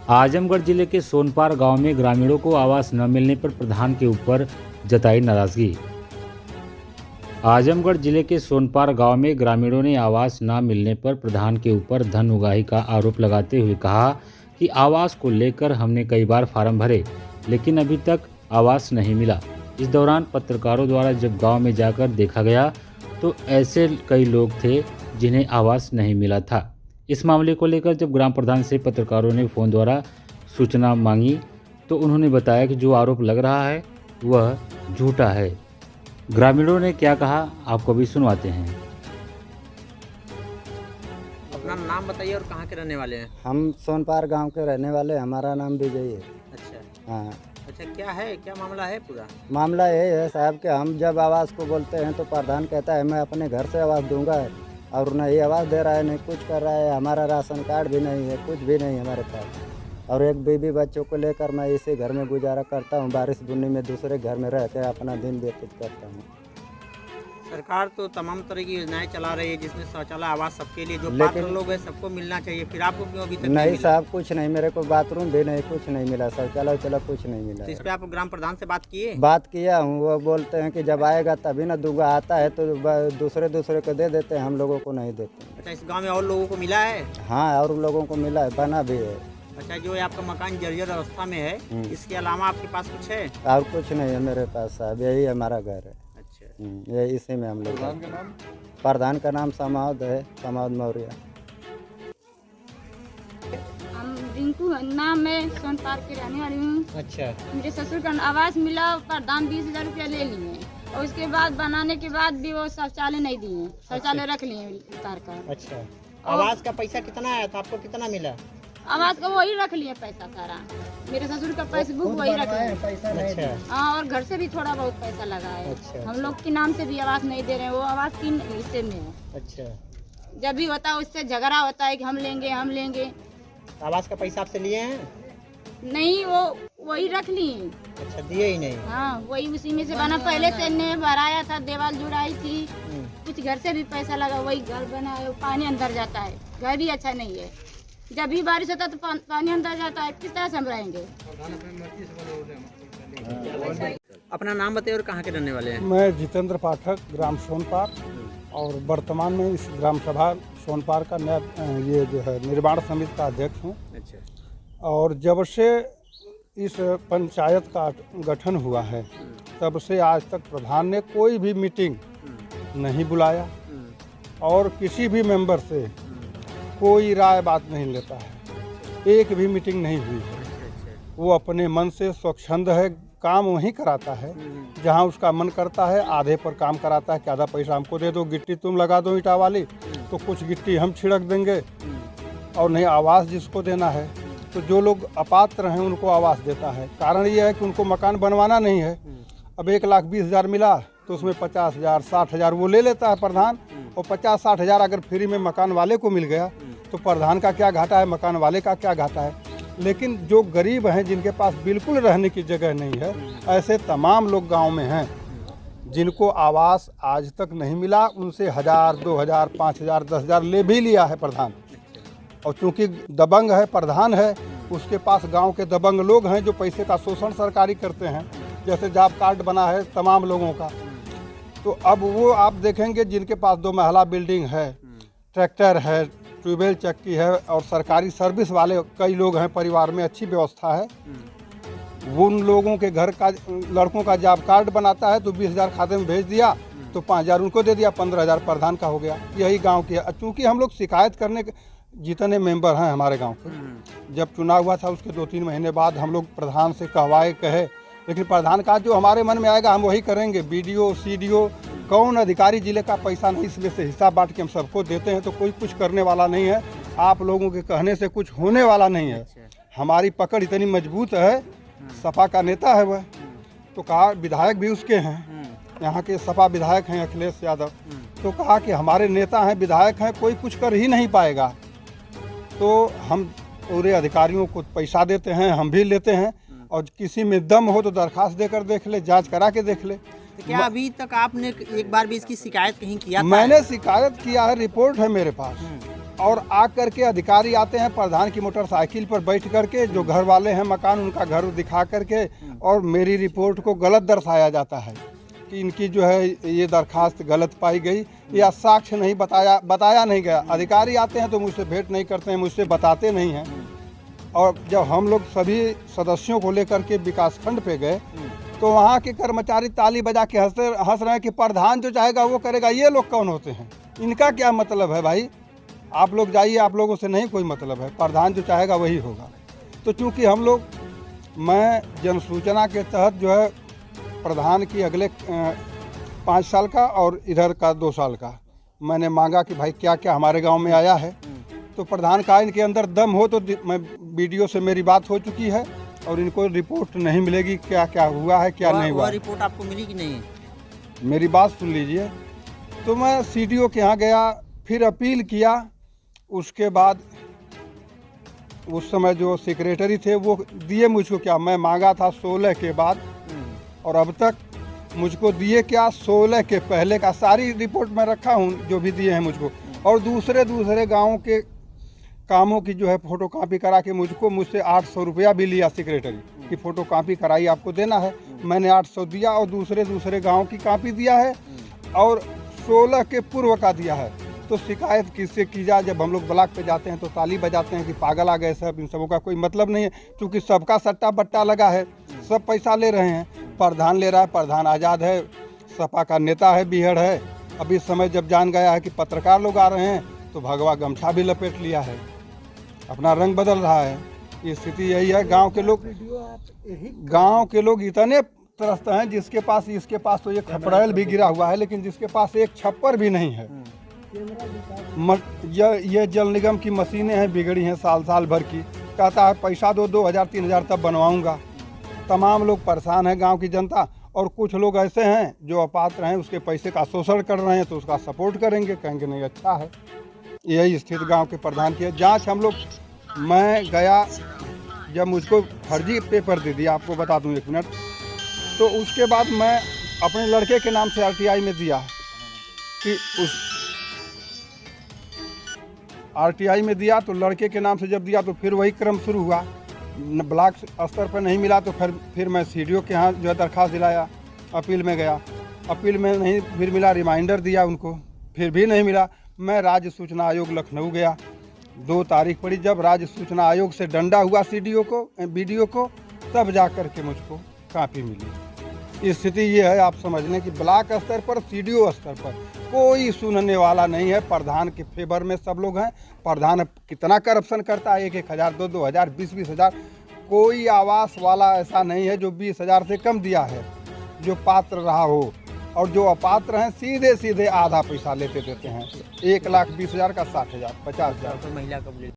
आजमगढ़ जिले के सोनपार गांव में ग्रामीणों को आवास न मिलने पर प्रधान के ऊपर जताई नाराजगी। आजमगढ़ जिले के सोनपार गांव में ग्रामीणों ने आवास न मिलने पर प्रधान के ऊपर धन उगाही का आरोप लगाते हुए कहा कि आवास को लेकर हमने कई बार फार्म भरे लेकिन अभी तक आवास नहीं मिला। इस दौरान पत्रकारों द्वारा जब गांव में जाकर देखा गया तो ऐसे कई लोग थे जिन्हें आवास नहीं मिला था। इस मामले को लेकर जब ग्राम प्रधान से पत्रकारों ने फ़ोन द्वारा सूचना मांगी तो उन्होंने बताया कि जो आरोप लग रहा है वह झूठा है। ग्रामीणों ने क्या कहा आपको भी सुनवाते हैं। अपना नाम बताइए और कहाँ के रहने वाले हैं? हम सोनपार गांव के रहने वाले हैं। हमारा नाम विजय है। अच्छा हाँ, अच्छा, क्या है, क्या मामला है पूरा? मामला ये है साहब कि हम जब आवास को बोलते हैं तो प्रधान कहता है मैं अपने घर से आवास दूंगा और नहीं आवास दे रहा है, नहीं कुछ कर रहा है। हमारा राशन कार्ड भी नहीं है, कुछ भी नहीं हमारे पास। और एक बीवी बच्चों को लेकर मैं इसी घर में गुजारा करता हूँ। बारिश बुन्नी में दूसरे घर में रह कर अपना दिन व्यतीत करता हूँ। सरकार तो तमाम तरह की योजनाएं चला रही है जिसमें शौचालय आवास सबके लिए, जो लेकिन- पात्र लोग हैं सबको मिलना चाहिए, फिर आपको क्यों अभी तक नहीं मिला? साहब, कुछ नहीं। मेरे को बाथरूम भी नहीं, कुछ नहीं मिला। शौचालय उचालय कुछ नहीं मिला। तो इस पे आप ग्राम प्रधान से बात किए? बात किया हूँ, वो बोलते हैं कि जब आएगा तभी ना दूंगा। आता है तो दूसरे को दे देते हैं, हम लोगों को नहीं देते। अच्छा, इस गाँव में और लोगों को मिला है? हाँ, और लोगों को मिला है, बना भी है। अच्छा, जो है आपका मकान जर्जर अवस्था में है, इसके अलावा आपके पास कुछ है? और कुछ नहीं है मेरे पास साहब, यही हमारा घर है। अच्छा, ये इसी में हम लोग। प्रधान का नाम समाउद है, समाउद मौर्य। हम रिंकू नाम में सोनपार के रहने वाली हूँ। अच्छा, मेरे ससुर का आवास मिला, प्रधान 20,000 रुपया ले लिए और उसके बाद बनाने के बाद भी वो शौचालय नहीं दिए, शौचालय रख लिए उतार कर। अच्छा, आवास का पैसा कितना आया था, आपको कितना मिला? आवास का वही रख लिए पैसा सारा। मेरे ससुर का पासबुक वही रख लिए। अच्छा, हाँ, और घर से भी थोड़ा बहुत पैसा लगा है। अच्छा, हम लोग के नाम से भी आवास नहीं दे रहे हैं, वो आवास 3 हिस्से में है। अच्छा, जब भी होता है उससे झगड़ा होता है कि हम लेंगे। आवास का पैसा आपसे लिए हैं? नहीं, वो वही रख लिए। अच्छा, दिए ही नहीं? हाँ, वही उसी में से बना। पहले से ने भराया था, दीवार जुड़ाई थी, कुछ घर से भी पैसा लगा, वही घर बना है। पानी अंदर जाता है, घर भी अच्छा नहीं है। जब भी बारिश होता है तो पानी अंदर जाता है, किस तरह से हम रहेंगे? अपना नाम बताइए और कहाँ के रहने वाले हैं? मैं जितेंद्र पाठक, ग्राम सोनपार, और वर्तमान में इस ग्राम सभा सोनपार का नया ये जो है निर्माण समिति का अध्यक्ष हूँ। अच्छा, और जब से इस पंचायत का गठन हुआ है तब से आज तक प्रधान ने कोई भी मीटिंग नहीं बुलाया और किसी भी मेंबर से कोई राय बात नहीं लेता है। एक भी मीटिंग नहीं हुई है। वो अपने मन से स्वच्छंद है, काम वहीं कराता है जहां उसका मन करता है। आधे पर काम कराता है कि आधा पैसा हमको दे दो, गिट्टी तुम लगा दो ईंटा वाली, तो कुछ गिट्टी हम छिड़क देंगे। और नहीं, आवास जिसको देना है तो जो लोग अपात्र हैं उनको आवास देता है। कारण ये है कि उनको मकान बनवाना नहीं है। अब 1,20,000 मिला तो उसमें 50,000 60,000 वो ले लेता है प्रधान, और 50-60,000 अगर फ्री में मकान वाले को मिल गया तो प्रधान का क्या घाटा है, मकान वाले का क्या घाटा है। लेकिन जो गरीब हैं, जिनके पास बिल्कुल रहने की जगह नहीं है, ऐसे तमाम लोग गांव में हैं जिनको आवास आज तक नहीं मिला। उनसे 1,000, 2,000, 5,000, 10,000 ले भी लिया है प्रधान। और चूँकि दबंग है, प्रधान है, उसके पास गांव के दबंग लोग हैं जो पैसे का शोषण सरकारी करते हैं। जैसे जॉब कार्ड बना है तमाम लोगों का, तो अब वो आप देखेंगे जिनके पास 2 महला बिल्डिंग है, ट्रैक्टर है, ट्यूबवेल चक्की है और सरकारी सर्विस वाले कई लोग हैं, परिवार में अच्छी व्यवस्था है, उन लोगों के घर का लड़कों का जॉब कार्ड बनाता है तो 20,000 खाते में भेज दिया तो 5,000 उनको दे दिया, 15,000 प्रधान का हो गया। यही गांव की है। चूँकि हम लोग शिकायत करने के जितने मेंबर हैं हमारे गांव के, जब चुनाव हुआ था उसके 2-3 महीने बाद हम लोग प्रधान से कहे, लेकिन प्रधान का जो हमारे मन में आएगा हम वही करेंगे। BDO, CDO, कौन अधिकारी जिले का पैसा नहीं, इसमें से हिस्सा बांट के हम सबको देते हैं, तो कोई कुछ करने वाला नहीं है। आप लोगों के कहने से कुछ होने वाला नहीं है। हमारी पकड़ इतनी मजबूत है, सपा का नेता है वह, तो कहा विधायक भी उसके हैं, यहाँ के सपा विधायक हैं अखिलेश यादव, तो कहा कि हमारे नेता हैं, विधायक हैं, कोई कुछ कर ही नहीं पाएगा। तो हम पूरे अधिकारियों को पैसा देते हैं, हम भी लेते हैं, और किसी में दम हो तो दरखास्त देकर देख ले, जांच करा के देख ले। तो क्या अभी तक आपने एक बार भी इसकी शिकायत कहीं किया था? मैंने शिकायत किया है, रिपोर्ट है मेरे पास। और आकर के अधिकारी आते हैं प्रधान की मोटरसाइकिल पर बैठ करके, जो घर वाले हैं मकान उनका घर दिखा करके, और मेरी रिपोर्ट को गलत दर्शाया जाता है कि इनकी जो है ये दरखास्त गलत पाई गई या साक्ष्य नहीं बताया नहीं गया। अधिकारी आते हैं तो मुझसे भेंट नहीं करते हैं, मुझसे बताते नहीं हैं। और जब हम लोग सभी सदस्यों को लेकर के विकास खंड पे गए तो वहाँ के कर्मचारी ताली बजा के हंस रहे हैं कि प्रधान जो चाहेगा वो करेगा। ये लोग कौन होते हैं? इनका क्या मतलब है भाई? आप लोग जाइए, आप लोगों से नहीं कोई मतलब है, प्रधान जो चाहेगा वही होगा। तो चूँकि हम लोग, मैं जनसूचना के तहत जो है प्रधान की अगले 5 साल का और इधर का 2 साल का मैंने मांगा कि भाई क्या क्या हमारे गांव में आया है। तो प्रधान कहा इनके अंदर दम हो तो मैं वीडियो से मेरी बात हो चुकी है और इनको रिपोर्ट नहीं मिलेगी क्या क्या हुआ है क्या नहीं हुआ। रिपोर्ट आपको मिली कि नहीं? मेरी बात सुन लीजिए। तो मैं सीडीओ के यहाँ गया, फिर अपील किया। उसके बाद उस समय जो सेक्रेटरी थे वो दिए मुझको क्या, मैं मांगा था 16 के बाद और अब तक मुझको दिए क्या 16 के पहले का सारी रिपोर्ट मैं रखा हूँ जो भी दिए हैं मुझको। और दूसरे गाँव के कामों की जो है फ़ोटो कापी करा के मुझसे 800 रुपया भी लिया सेक्रेटरी कि फ़ोटो कापी कराई आपको देना है। मैंने 800 दिया और दूसरे गांव की कापी दिया है और 16 के पूर्व का दिया है। तो शिकायत किससे की जाए? जब हम लोग ब्लॉक पे जाते हैं तो ताली बजाते हैं कि पागल आ गए सब, इन सबों का कोई मतलब नहीं है, क्योंकि सबका सट्टा बट्टा लगा है, सब पैसा ले रहे हैं। प्रधान ले रहा है, प्रधान आज़ाद है, सपा का नेता है, बीहड़ है। अब इस समय जब जान गया है कि पत्रकार लोग आ रहे हैं तो भगवा गमछा भी लपेट लिया है, अपना रंग बदल रहा है। ये स्थिति यही है। गांव के लोग इतने त्रस्त हैं, जिसके पास तो एक खपड़ैल भी गिरा हुआ है, लेकिन जिसके पास एक छप्पर भी नहीं है। ये जल निगम की मशीनें हैं बिगड़ी हैं साल भर की, कहता है पैसा दो 2000-3000 तब बनवाऊंगा। तमाम लोग परेशान हैं, गांव की जनता। और कुछ लोग ऐसे हैं जो अपात्र हैं, उसके पैसे का शोषण कर रहे हैं, तो उसका सपोर्ट करेंगे, कहेंगे नहीं अच्छा है। यही स्थिति गांव के प्रधान की है। जांच हम लोग, मैं गया जब मुझको फर्जी पेपर दे दिया, आपको बता दूं 1 मिनट, तो उसके बाद मैं अपने लड़के के नाम से आरटीआई में दिया कि उस आरटीआई में दिया। तो लड़के के नाम से जब दिया तो फिर वही क्रम शुरू हुआ। ब्लॉक स्तर पर नहीं मिला तो फिर मैं सीडीओ के यहाँ जो है दरख्वास्त दिलाया, अपील में गया, अपील में नहीं फिर मिला, रिमाइंडर दिया उनको, फिर भी नहीं मिला। मैं राज्य सूचना आयोग लखनऊ गया, 2 तारीख पड़ी। जब राज्य सूचना आयोग से डंडा हुआ बीडीओ को, तब जा कर के मुझको कापी मिली। स्थिति ये है, आप समझ लें कि ब्लॉक स्तर पर, सीडीओ स्तर पर कोई सुनने वाला नहीं है। प्रधान के फेवर में सब लोग हैं। प्रधान कितना करप्शन करता है, 1-1 हज़ार, 2-2 हज़ार, 20-20 हज़ार। कोई आवास वाला ऐसा नहीं है जो 20 हज़ार से कम दिया है, जो पात्र रहा हो। और जो अपात्र हैं सीधे आधा पैसा देते हैं। 1,20,000 का 60,000, 50,000। महिला का